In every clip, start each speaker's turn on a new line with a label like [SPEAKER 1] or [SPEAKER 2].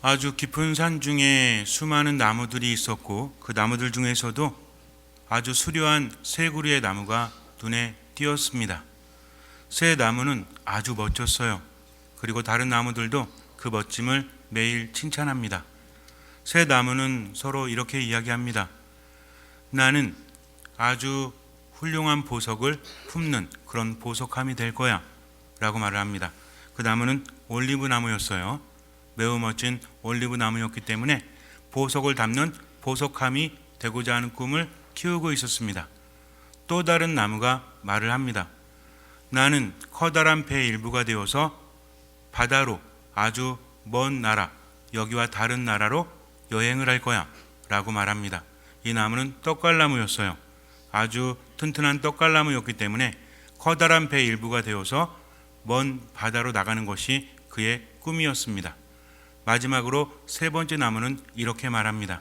[SPEAKER 1] 아주 깊은 산 중에 수많은 나무들이 있었고 그 나무들 중에서도 아주 수려한 새 그루의 나무가 눈에 띄었습니다. 새 나무는 아주 멋졌어요. 그리고 다른 나무들도 그 멋짐을 매일 칭찬합니다. 새 나무는 서로 이렇게 이야기합니다. 나는 아주 훌륭한 보석을 품는 그런 보석함이 될 거야 라고 말을 합니다. 그 나무는 올리브 나무였어요. 매우 멋진 올리브 나무였기 때문에 보석을 담는 보석함이 되고자 하는 꿈을 키우고 있었습니다. 또 다른 나무가 말을 합니다. 나는 커다란 배의 일부가 되어서 바다로 아주 먼 나라, 여기와 다른 나라로 여행을 할 거야 라고 말합니다. 이 나무는 떡갈나무였어요. 아주 튼튼한 떡갈나무였기 때문에 커다란 배의 일부가 되어서 먼 바다로 나가는 것이 그의 꿈이었습니다. 마지막으로 세 번째 나무는 이렇게 말합니다.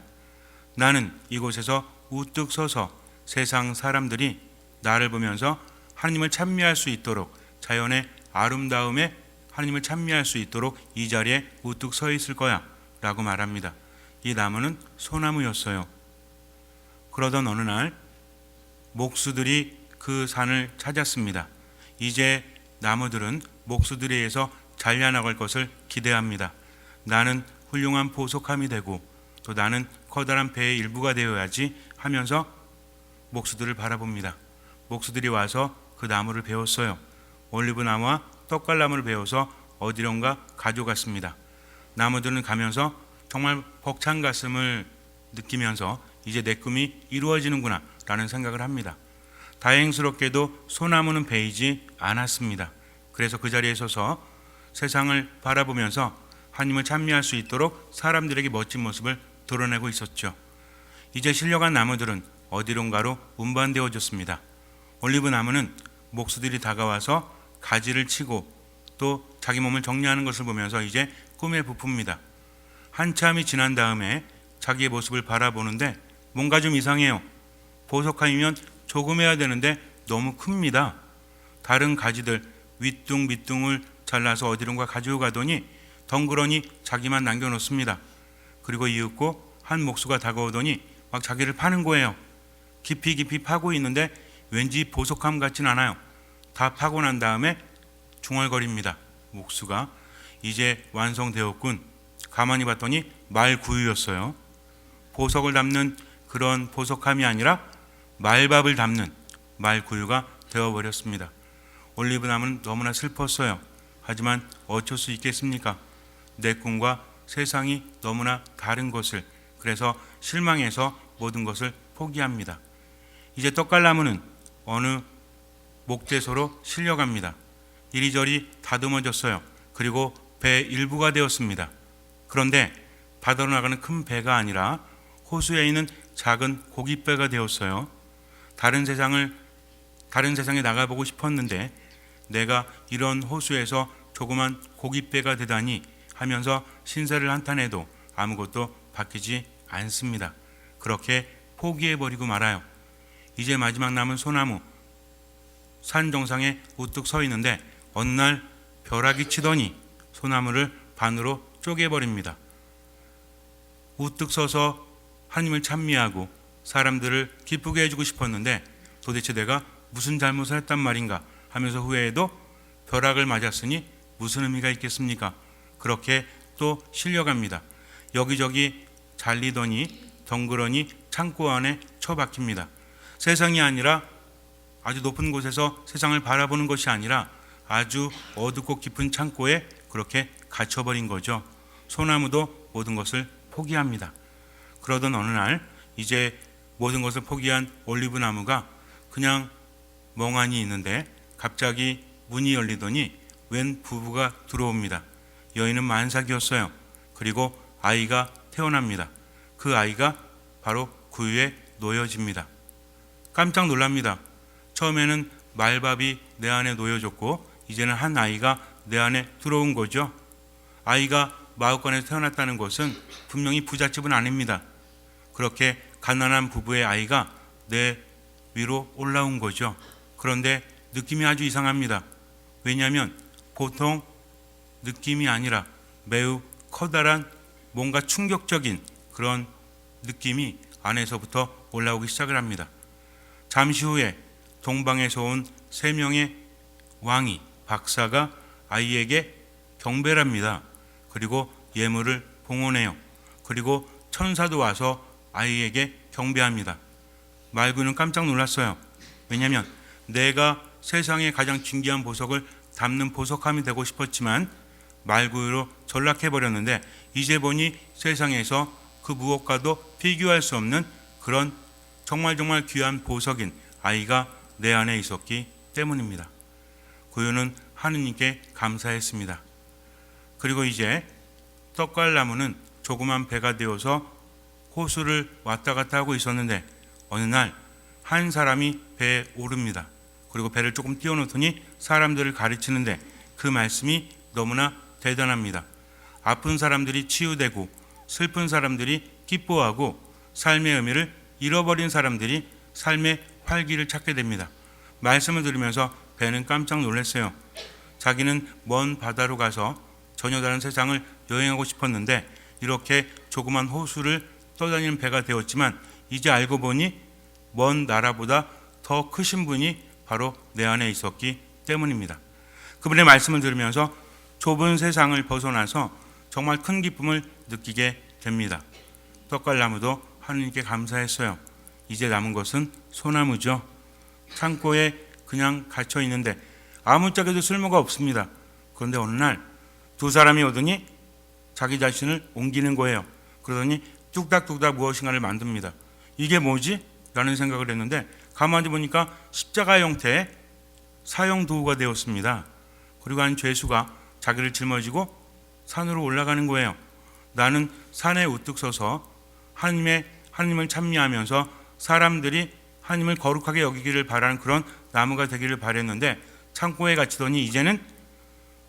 [SPEAKER 1] 나는 이곳에서 우뚝 서서 세상 사람들이 나를 보면서 하나님을 찬미할 수 있도록, 자연의 아름다움에 하나님을 찬미할 수 있도록 이 자리에 우뚝 서 있을 거야 라고 말합니다. 이 나무는 소나무였어요. 그러던 어느 날 목수들이 그 산을 찾았습니다. 이제 나무들은 목수들에 의해서 잘려나갈 것을 기대합니다. 나는 훌륭한 보석함이 되고 또 나는 커다란 배의 일부가 되어야지 하면서 목수들을 바라봅니다. 목수들이 와서 그 나무를 베었어요. 올리브 나무와 떡갈나무를 베어서 어디론가 가져갔습니다. 나무들은 가면서 정말 벅찬 가슴을 느끼면서 이제 내 꿈이 이루어지는구나 라는 생각을 합니다. 다행스럽게도 소나무는 베이지 않았습니다. 그래서 그 자리에 서서 세상을 바라보면서 하나님을 찬미할 수 있도록 사람들에게 멋진 모습을 드러내고 있었죠. 이제 실려간 나무들은 어디론가로 운반되어졌습니다. 올리브 나무는 목수들이 다가와서 가지를 치고 또 자기 몸을 정리하는 것을 보면서 이제 꿈에 부풉니다. 한참이 지난 다음에 자기의 모습을 바라보는데 뭔가 좀 이상해요. 보석함이면 조금 해야 되는데 너무 큽니다. 다른 가지들 윗둥 밑둥을 잘라서 어디론가 가지고 가더니 덩그러니 자기만 남겨놓습니다. 그리고 이윽고 한 목수가 다가오더니 막 자기를 파는 거예요. 깊이 파고 있는데 왠지 보석함 같진 않아요. 다 파고 난 다음에 중얼거립니다. 목수가 이제 완성되었군. 가만히 봤더니 말구유였어요. 보석을 담는 그런 보석함이 아니라 말밥을 담는 말구유가 되어버렸습니다. 올리브 나무는 너무나 슬펐어요. 하지만 어쩔 수 있겠습니까? 내 꿈과 세상이 너무나 다른 것을, 그래서 실망해서 모든 것을 포기합니다. 이제 떡갈나무는 어느 목재소로 실려갑니다. 이리저리 다듬어졌어요. 그리고 배 일부가 되었습니다. 그런데 바다로 나가는 큰 배가 아니라 호수에 있는 작은 고깃배가 되었어요. 다른 세상에 나가보고 싶었는데 내가 이런 호수에서 조그만 고깃배가 되다니 하면서 신세를 한탄해도 아무것도 바뀌지 않습니다. 그렇게 포기해버리고 말아요. 이제 마지막 남은 소나무, 산 정상에 우뚝 서 있는데 어느 날 벼락이 치더니 소나무를 반으로 쪼개버립니다. 우뚝 서서 하나님을 찬미하고 사람들을 기쁘게 해주고 싶었는데 도대체 내가 무슨 잘못을 했단 말인가 하면서 후회해도 벼락을 맞았으니 무슨 의미가 있겠습니까? 그렇게 또 실려갑니다. 여기저기 잘리더니 덩그러니 창고 안에 처박힙니다. 세상이 아니라 아주 높은 곳에서 세상을 바라보는 것이 아니라 아주 어둡고 깊은 창고에 그렇게 갇혀버린 거죠. 소나무도 모든 것을 포기합니다. 그러던 어느 날 이제 모든 것을 포기한 올리브 나무가 그냥 멍하니 있는데 갑자기 문이 열리더니 웬 부부가 들어옵니다. 여인은 만삭이었어요. 그리고 아이가 태어납니다. 그 아이가 바로 구유에 놓여집니다. 깜짝 놀랍니다. 처음에는 말밥이 내 안에 놓여졌고 이제는 한 아이가 내 안에 들어온 거죠. 아이가 마구간에서 태어났다는 것은 분명히 부잣집은 아닙니다. 그렇게 가난한 부부의 아이가 내 위로 올라온 거죠. 그런데 느낌이 아주 이상합니다. 왜냐하면 보통 느낌이 아니라 매우 커다란 뭔가 충격적인 그런 느낌이 안에서부터 올라오기 시작을 합니다. 잠시 후에 동방에서 온 3명의 왕이 박사가 아이에게 경배를 합니다. 그리고 예물을 봉헌해요. 그리고 천사도 와서 아이에게 경배합니다. 말구이는 깜짝 놀랐어요. 왜냐하면 내가 세상에 가장 진귀한 보석을 담는 보석함이 되고 싶었지만 말구이로 전락해버렸는데 이제 보니 세상에서 그 무엇과도 비교할 수 없는 그런 정말 귀한 보석인 아이가 내 안에 있었기 때문입니다. 구유는 하느님께 감사했습니다. 그리고 이제 떡갈나무는 조그만 배가 되어서 호수를 왔다 갔다 하고 있었는데 어느 날 한 사람이 배에 오릅니다. 그리고 배를 조금 띄워놓더니 사람들을 가르치는데 그 말씀이 너무나 대단합니다. 아픈 사람들이 치유되고 슬픈 사람들이 기뻐하고 삶의 의미를 잃어버린 사람들이 삶의 활기를 찾게 됩니다. 말씀을 들으면서 배는 깜짝 놀랐어요. 자기는 먼 바다로 가서 전혀 다른 세상을 여행하고 싶었는데 이렇게 조그만 호수를 떠다니는 배가 되었지만 이제 알고 보니 먼 나라보다 더 크신 분이 바로 내 안에 있었기 때문입니다. 그분의 말씀을 들으면서 좁은 세상을 벗어나서 정말 큰 기쁨을 느끼게 됩니다. 떡갈나무도 하느님께 감사했어요. 이제 남은 것은 소나무죠. 창고에 그냥 갇혀 있는데 아무짝에도 쓸모가 없습니다. 그런데 어느 날 2사람이 오더니 자기 자신을 옮기는 거예요. 그러더니 뚝딱뚝딱 무엇인가를 만듭니다. 이게 뭐지? 라는 생각을 했는데 가만히 보니까 십자가 형태의 사형 도구가 되었습니다. 그리고 한 죄수가 자기를 짊어지고 산으로 올라가는 거예요. 나는 산에 우뚝 서서 하나님을 찬미하면서 사람들이 하나님을 거룩하게 여기기를 바라는 그런 나무가 되기를 바랬는데 창고에 갇히더니 이제는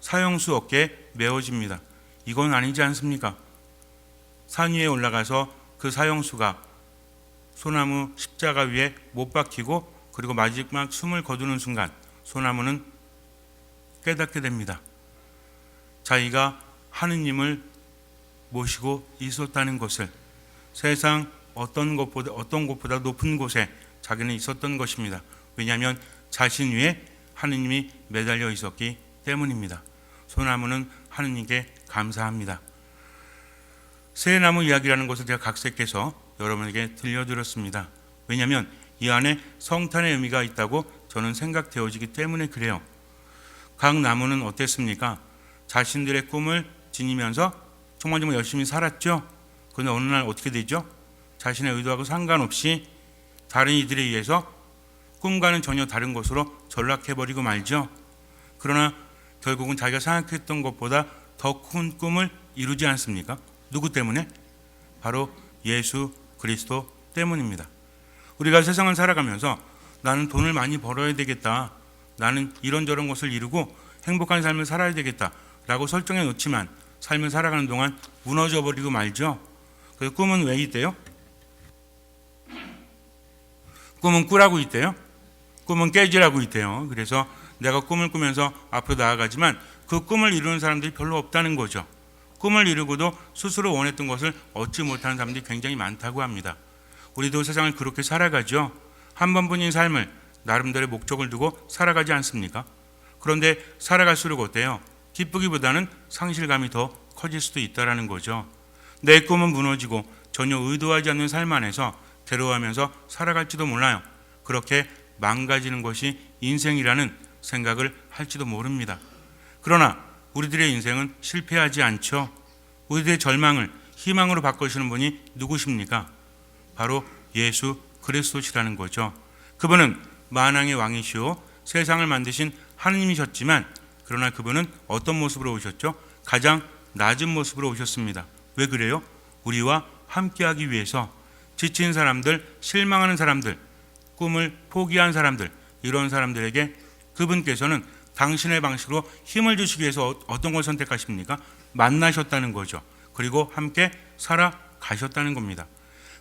[SPEAKER 1] 사형수 어깨에 메어집니다. 이건 아니지 않습니까? 산 위에 올라가서 그 사형수가 소나무 십자가 위에 못 박히고 그리고 마지막 숨을 거두는 순간 소나무는 깨닫게 됩니다. 자기가 하느님을 모시고 있었다는 것을, 세상 어떤 곳보다 높은 곳에 자기는 있었던 것입니다. 왜냐하면 자신 위에 하느님이 매달려 있었기 때문입니다. 소나무는 하느님께 감사합니다. 새 나무 이야기라는 것을 제가 각색해서 여러분에게 들려드렸습니다. 왜냐하면 이 안에 성탄의 의미가 있다고 저는 생각되어지기 때문에 그래요. 각 나무는 어땠습니까? 자신들의 꿈을 지니면서 정말 열심히 살았죠. 그런데 어느 날 어떻게 되죠? 자신의 의도하고 상관없이 다른 이들에 의해서 꿈과는 전혀 다른 곳으로 전락해버리고 말죠. 그러나 결국은 자기가 생각했던 것보다 더 큰 꿈을 이루지 않습니까? 누구 때문에? 바로 예수 그리스도 때문입니다. 우리가 세상을 살아가면서 나는 돈을 많이 벌어야 되겠다, 나는 이런저런 것을 이루고 행복한 삶을 살아야 되겠다 라고 설정해 놓지만 삶을 살아가는 동안 무너져 버리고 말죠. 그래서 꿈은 왜 있대요? 꿈은 꾸라고 있대요. 꿈은 깨지라고 있대요. 그래서 내가 꿈을 꾸면서 앞으로 나아가지만 그 꿈을 이루는 사람들이 별로 없다는 거죠. 꿈을 이루고도 스스로 원했던 것을 얻지 못하는 사람들이 굉장히 많다고 합니다. 우리도 세상을 그렇게 살아가죠. 한 번뿐인 삶을 나름대로의 목적을 두고 살아가지 않습니까? 그런데 살아갈수록 어때요? 기쁘기보다는 상실감이 더 커질 수도 있다는 거죠. 내 꿈은 무너지고 전혀 의도하지 않는 삶 안에서 괴로워하면서 살아갈지도 몰라요. 그렇게 망가지는 것이 인생이라는 생각을 할지도 모릅니다. 그러나 우리들의 인생은 실패하지 않죠. 우리들의 절망을 희망으로 바꾸시는 분이 누구십니까? 바로 예수 그리스도시라는 거죠. 그분은 만왕의 왕이시오 세상을 만드신 하느님이셨지만 그러나 그분은 어떤 모습으로 오셨죠? 가장 낮은 모습으로 오셨습니다. 왜 그래요? 우리와 함께하기 위해서. 지친 사람들, 실망하는 사람들, 꿈을 포기한 사람들, 이런 사람들에게 그분께서는 당신의 방식으로 힘을 주시기 위해서 어떤 걸 선택하십니까? 만나셨다는 거죠. 그리고 함께 살아가셨다는 겁니다.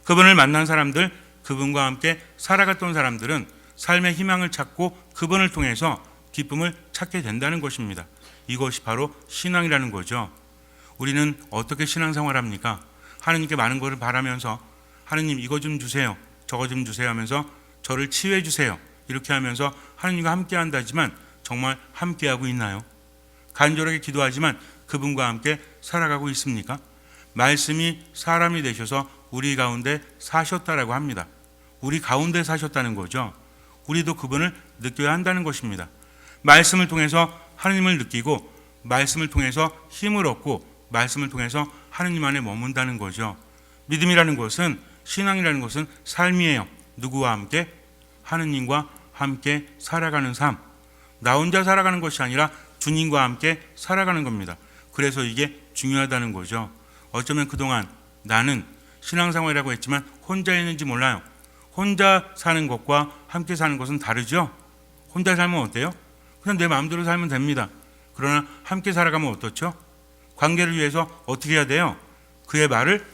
[SPEAKER 1] 그분을 만난 사람들, 그분과 함께 살아갔던 사람들은 삶의 희망을 찾고 그분을 통해서 기쁨을 찾게 된다는 것입니다. 이것이 바로 신앙이라는 거죠. 우리는 어떻게 신앙생활 합니까? 하느님께 많은 것을 바라면서 하느님 이거 좀 주세요, 저거 좀 주세요 하면서 저를 치유해 주세요 이렇게 하면서 하느님과 함께 한다지만 정말 함께하고 있나요? 간절하게 기도하지만 그분과 함께 살아가고 있습니까? 말씀이 사람이 되셔서 우리 가운데 사셨다라고 합니다. 우리 가운데 사셨다는 거죠. 우리도 그분을 느껴야 한다는 것입니다. 말씀을 통해서 하느님을 느끼고 말씀을 통해서 힘을 얻고 말씀을 통해서 하느님 안에 머문다는 거죠. 믿음이라는 것은, 신앙이라는 것은 삶이에요. 누구와 함께? 하느님과 함께 살아가는 삶. 나 혼자 살아가는 것이 아니라 주님과 함께 살아가는 겁니다. 그래서 이게 중요하다는 거죠. 어쩌면 그동안 나는 신앙생활이라고 했지만 혼자 있는지 몰라요. 혼자 사는 것과 함께 사는 것은 다르죠. 혼자 살면 어때요? 그냥 내 마음대로 살면 됩니다. 그러나 함께 살아가면 어떻죠? 관계를 위해서 어떻게 해야 돼요? 그의 말을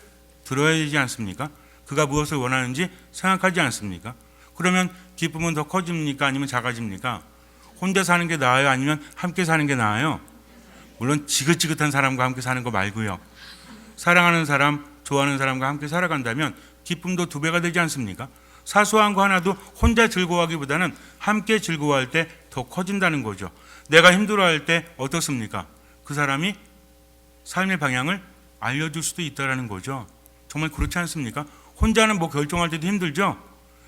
[SPEAKER 1] 들어야 되지 않습니까? 그가 무엇을 원하는지 생각하지 않습니까? 그러면 기쁨은 더 커집니까? 아니면 작아집니까? 혼자 사는 게 나아요? 아니면 함께 사는 게 나아요? 물론 지긋지긋한 사람과 함께 사는 거 말고요. 사랑하는 사람, 좋아하는 사람과 함께 살아간다면 기쁨도 2배가 되지 않습니까? 사소한 거 하나도 혼자 즐거워하기보다는 함께 즐거워할 때 더 커진다는 거죠. 내가 힘들어할 때 어떻습니까? 그 사람이 삶의 방향을 알려줄 수도 있다는 거죠. 정말 그렇지 않습니까? 혼자는 뭐 결정할 때도 힘들죠.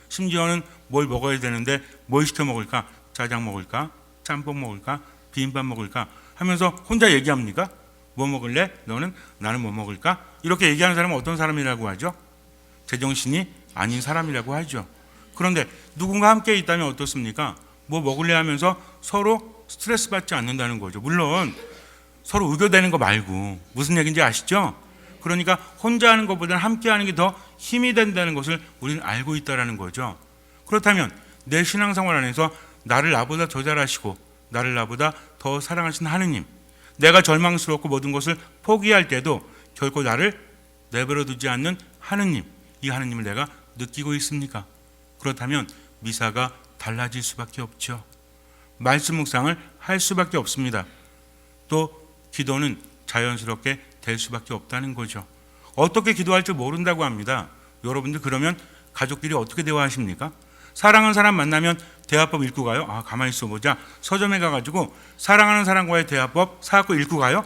[SPEAKER 1] 심지어는 뭘 먹어야 되는데 뭘 시켜 먹을까? 짜장 먹을까? 짬뽕 먹을까? 비빔밥 먹을까? 하면서 혼자 얘기합니까? 뭐 먹을래? 너는? 나는 뭐 먹을까? 이렇게 얘기하는 사람은 어떤 사람이라고 하죠? 제정신이 아닌 사람이라고 하죠. 그런데 누군가 함께 있다면 어떻습니까? 뭐 먹을래 하면서 서로 스트레스 받지 않는다는 거죠. 물론 서로 의교되는 거 말고 무슨 얘기인지 아시죠? 그러니까 혼자 하는 것보다는 함께 하는 게 더 힘이 된다는 것을 우리는 알고 있다는 거죠. 그렇다면 내 신앙생활 안에서 나를 나보다 더 잘하시고 나를 나보다 더 사랑하신 하느님, 내가 절망스럽고 모든 것을 포기할 때도 결코 나를 내버려 두지 않는 하느님, 이 하느님을 내가 느끼고 있습니까? 그렇다면 미사가 달라질 수밖에 없죠. 말씀 묵상을 할 수밖에 없습니다. 또 기도는 자연스럽게 될 수밖에 없다는 거죠. 어떻게 기도할 줄 모른다고 합니다. 여러분들 그러면 가족끼리 어떻게 대화하십니까? 사랑하는 사람 만나면 대화법 읽고 가요? 아, 가만히 있어 보자. 서점에 가가지고 사랑하는 사람과의 대화법 사갖고 읽고 가요?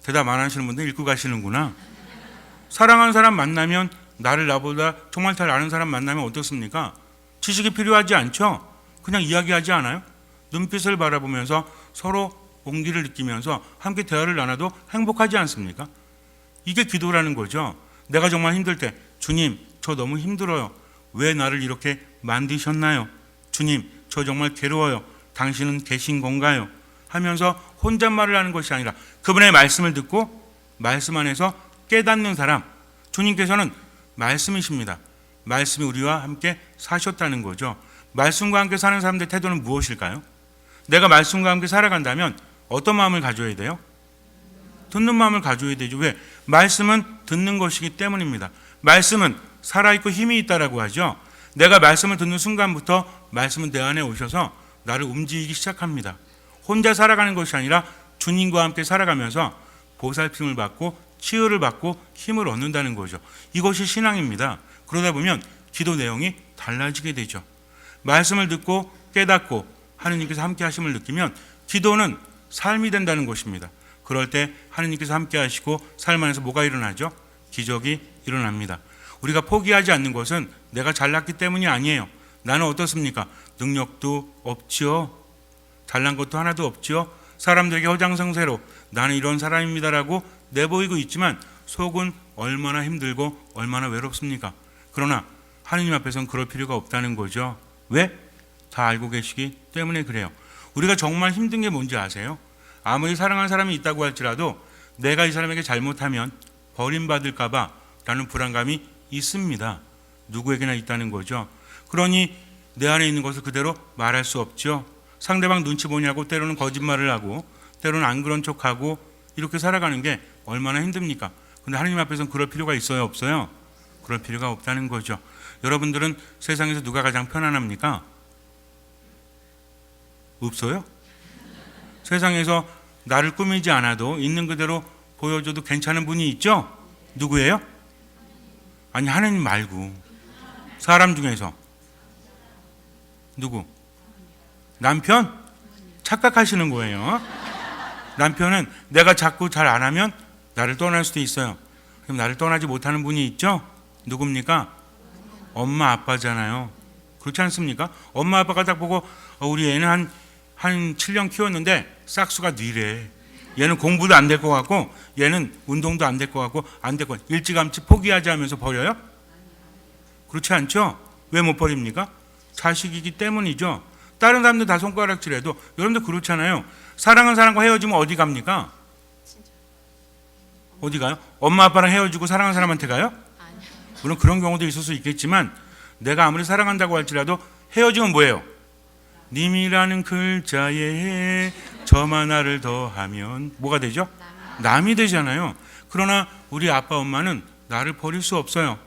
[SPEAKER 1] 대답 안 하시는 분들 읽고 가시는구나. 사랑하는 사람 만나면 나를 나보다 정말 잘 아는 사람 만나면 어떻습니까? 지식이 필요하지 않죠? 그냥 이야기하지 않아요? 눈빛을 바라보면서 서로 온기를 느끼면서 함께 대화를 나눠도 행복하지 않습니까? 이게 기도라는 거죠. 내가 정말 힘들 때 주님, 저 너무 힘들어요. 왜 나를 이렇게 만드셨나요? 주님, 저 정말 괴로워요. 당신은 계신 건가요? 하면서 혼잣말을 하는 것이 아니라 그분의 말씀을 듣고 말씀 안에서 깨닫는 사람, 주님께서는 말씀이십니다. 말씀이 우리와 함께 사셨다는 거죠. 말씀과 함께 사는 사람들의 태도는 무엇일까요? 내가 말씀과 함께 살아간다면 어떤 마음을 가져야 돼요? 듣는 마음을 가져야 되죠. 왜? 말씀은 듣는 것이기 때문입니다. 말씀은 살아있고 힘이 있다라고 하죠. 내가 말씀을 듣는 순간부터 말씀은 내 안에 오셔서 나를 움직이기 시작합니다. 혼자 살아가는 것이 아니라 주님과 함께 살아가면서 보살핌을 받고 치유를 받고 힘을 얻는다는 거죠. 이것이 신앙입니다. 그러다 보면 기도 내용이 달라지게 되죠. 말씀을 듣고 깨닫고 하느님께서 함께 하심을 느끼면 기도는 삶이 된다는 것입니다. 그럴 때 하느님께서 함께 하시고 삶 안에서 뭐가 일어나죠? 기적이 일어납니다. 우리가 포기하지 않는 것은 내가 잘났기 때문이 아니에요. 나는 어떻습니까? 능력도 없지요. 잘난 것도 하나도 없지요. 사람들에게 허장성세로 나는 이런 사람입니다라고 내보이고 있지만 속은 얼마나 힘들고 얼마나 외롭습니까? 그러나 하느님 앞에서는 그럴 필요가 없다는 거죠. 왜? 다 알고 계시기 때문에 그래요. 우리가 정말 힘든 게 뭔지 아세요? 아무리 사랑하는 사람이 있다고 할지라도 내가 이 사람에게 잘못하면 버림받을까 봐 라는 불안감이 있습니다. 누구에게나 있다는 거죠. 그러니 내 안에 있는 것을 그대로 말할 수 없죠. 상대방 눈치 보냐고 때로는 거짓말을 하고 때로는 안 그런 척하고 이렇게 살아가는 게 얼마나 힘듭니까? 근데 하느님 앞에서는 그럴 필요가 있어요? 없어요? 그럴 필요가 없다는 거죠. 여러분들은 세상에서 누가 가장 편안합니까? 없어요? 세상에서 나를 꾸미지 않아도 있는 그대로 보여줘도 괜찮은 분이 있죠? 누구예요? 아니, 하느님 말고 사람 중에서 누구? 남편? 착각하시는 거예요. 남편은 내가 자꾸 잘 안 하면 나를 떠날 수도 있어요. 그럼 나를 떠나지 못하는 분이 있죠? 누굽니까? 엄마 아빠잖아요. 그렇지 않습니까? 엄마 아빠가 딱 보고 우리 애는 한 7년 키웠는데 싹수가 뉘래. 얘는 공부도 안 될 것 같고 얘는 운동도 안 될 것 같고 안 될 것 같고 일찌감치 포기하지 하면서 버려요? 그렇지 않죠? 왜 못 버립니까? 자식이기 때문이죠. 다른 사람들 다 손가락질해도 여러분들 그렇잖아요. 사랑하는 사람과 헤어지면 어디 갑니까? 어디 가요? 엄마 아빠랑 헤어지고 사랑하는 사람한테 가요? 물론 그런 경우도 있을 수 있겠지만 내가 아무리 사랑한다고 할지라도 헤어지면 뭐예요? 님이라는 글자에 점 하나를 더하면 뭐가 되죠? 남이 되잖아요. 그러나 우리 아빠 엄마는 나를 버릴 수 없어요.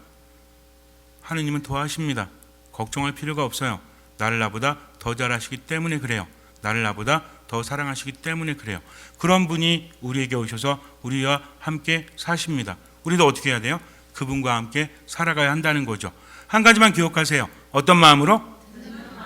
[SPEAKER 1] 하느님은 도와십니다. 걱정할 필요가 없어요. 나를 나보다 더 잘하시기 때문에 그래요. 나를 나보다 더 사랑하시기 때문에 그래요. 그런 분이 우리에게 오셔서 우리와 함께 사십니다. 우리도 어떻게 해야 돼요? 그분과 함께 살아가야 한다는 거죠. 한 가지만 기억하세요. 어떤 마음으로?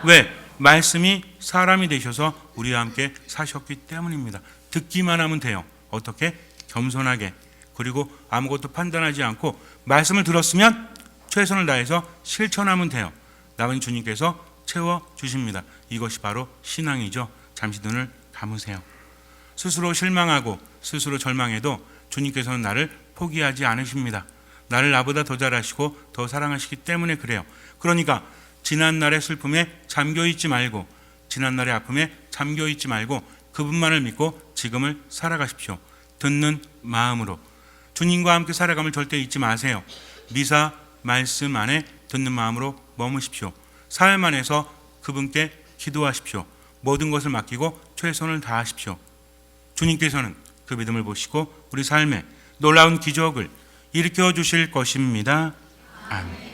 [SPEAKER 1] 왜? 말씀이 사람이 되셔서 우리와 함께 사셨기 때문입니다. 듣기만 하면 돼요. 어떻게? 겸손하게. 그리고 아무것도 판단하지 않고 말씀을 들었으면 최선을 다해서 실천하면 돼요. 남은 주님께서 채워주십니다. 이것이 바로 신앙이죠. 잠시 눈을 감으세요. 스스로 실망하고 스스로 절망해도 주님께서는 나를 포기하지 않으십니다. 나를 나보다 더 잘하시고 더 사랑하시기 때문에 그래요. 그러니까 지난날의 슬픔에 잠겨있지 말고 지난날의 아픔에 잠겨있지 말고 그분만을 믿고 지금을 살아가십시오. 듣는 마음으로 주님과 함께 살아감을 절대 잊지 마세요. 미사 말씀 안에 듣는 마음으로 머무십시오. 삶 안에서 그분께 기도하십시오. 모든 것을 맡기고 최선을 다하십시오. 주님께서는 그 믿음을 보시고 우리 삶에 놀라운 기적을 일으켜 주실 것입니다. 아멘.